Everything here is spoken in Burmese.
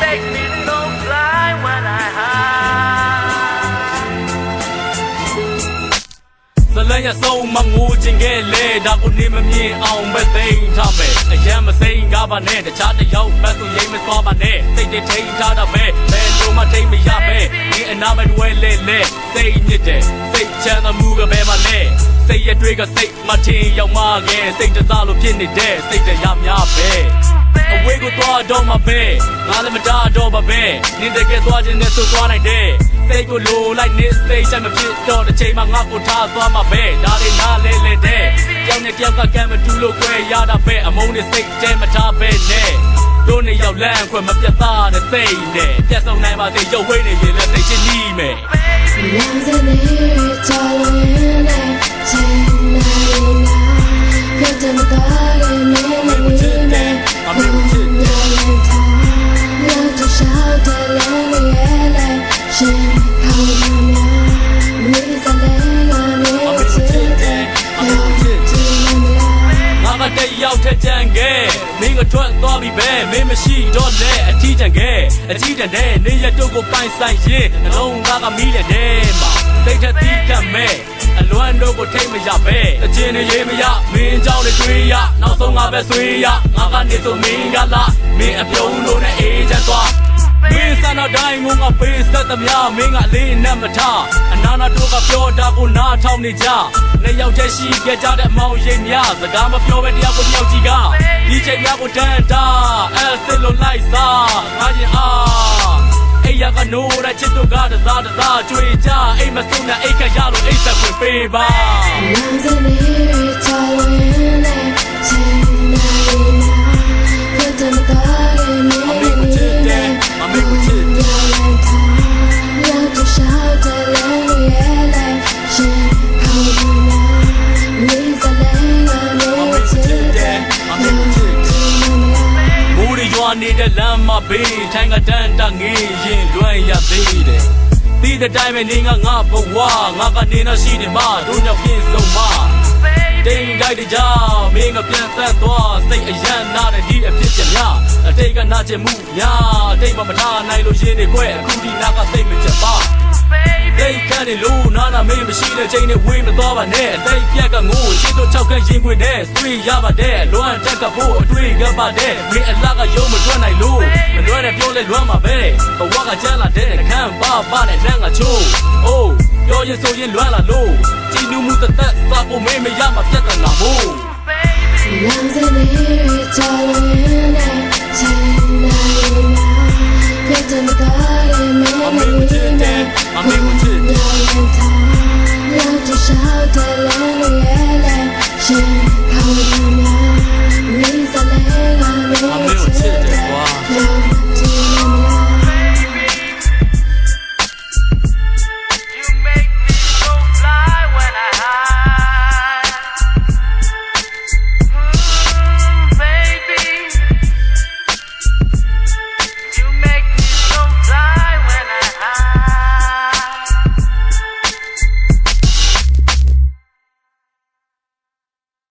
make me so blind when I hide ဇလန်ရဆုံးမငိုချင်ခဲ့လေဒါကိုနေမမြင်အောင်ပဲသိမ်းထားမယ်အရန်မစိမ်းကားပါနဲ့တခြားတစ်ယောက်ဘက်ဆိုရိမ့်မသွားပါနဲ့စိတ်တွေထိန်ထားတာပဲဘယ်လိုမှထိန်မရပဲဒီအနာမတွဲလေလေစိတ်ညစ်တယ်စိတ်ချမ်းသာမှုကပဲမလဲစိတ်ရတွေကစိတ်မထင်ရောက်မှခဲ့စိတ်တစားလို့ဖြစ်နေတဲ့စိတ်တရားများပဲအဝေးကိုသွားတော့မှာပဲငါလည်းမတားတော့ပါပဲနင်းတကယ်သွားခြင်းနဲ့ဆိုသွားနိုင်တယ်စိတ်ကိုလိုလိုက်နေစိတ်ချက်မဖြစ်တော့တစ်ချိန်မှငါကိုထားသွားမှာပဲဒါလေးနားလဲလဲတဲ့ကြောင်နဲ့ကြောက်ကကံမတူလို့ခွဲရတာပဲအမုန်းနဲ့စိတ်တဲမထားပဲနဲ့တို့နေရောက်လမ်းခွဲမပြတ်သားတဲ့စိတ်နဲ့ပြတ်ဆုံးနိုင်ပါသေးရုပ်ဝိနေရင်လည်းစိတ်ချင်းကြီးမယ်တယောက်ထက်ကြံခဲ့မင်းကထွက်သွားပြီပဲမင်းမရှိတော့လဲအထီးတန်ခဲ့အထီးတန်တဲ့နေရတုတ်ကိုပိုင်ဆိုင်ရင်အလုံးသားကမီးလက်ထဲမှာစိတ်ထက်သီးကပ်မဲ့အလွမ်းတို့ကိုထိတ်မရပဲအချင်းတွေရေးမရမင်းเจ้าတွေတွေးရနောက်ဆုံးငါပဲဆွေးရငါကနေဆိုမင်းကလာမင်းအပြုံးလို့နဲ့အေးချမ်းသွားမင်းစနာတိုင်းငုံကပေးဆက်သမျှမင်းကလေးနဲ့မထားအနာနာတို့ကပြောတာကိုနားထောင်နေကြနှစ်ယောက်တည်းရှိခဲ့ကြတဲ့အမောင်ရိပ်များစကားမပြောပဲတရားကိုတယောက်ကြီးကဒီချိန်များကိုတန်းတာအဲစစ်လို့လိုက်စားငါရင်အားအိယာကနိုးတဲ့ချစ်တို့ကတစားတစားကြွေကြအိမ်မဆုံးနဲ့အိတ်ခရလို့အိတ်ဆက်ခွင့်ပေးပါနေတဲ့လမ်းမှာဘေးထိုင်ကတန်းတငေးရင်လွမ်းရသေးတယ်ဒီတဲ့တိုင်းပဲနေငါဘဝငါကနေတော့ရှိနေမှာတို့ညပြင်းဆုံးမှာတိမ်တိုက်တကြမင်းကပြန်သက်သွားစိတ်အယံနာတဲ့ဒီအဖြစ်ပြများအတိတ်ကနာကျင်မှုများအတိတ်မမထားနိုင်လို့ရင်းနေခွဲအခုဒီနာကစိတ်မချပါတိတ်ကနေလို့နာနာမင်းမရှိတဲ့ချိန်နဲ့ဝေးမသွားပါနဲ့အသိပြက်ကငိုးချစ်တို့၆ခန့်ရင်ခွေနဲ့ဆွေးရပါတဲ့လွမ်းတက်ကဖို့အတွေ့ကပါတဲ့မင်းအလားကယုံမတွက်နိုင်လို့မလွမ်းနဲ့ပြောလဲလွမ်းမှာပဲဘဝကကျန်းလာတဲ့ခမ်းပါနဲ့လမ်းကချိုးအိုးပြောရင်ဆိုရင်လွမ်းလာလို့ကြည်နူးမှုတသက်စာဖို့မင်းမရမှာပြတ်တနာဖို့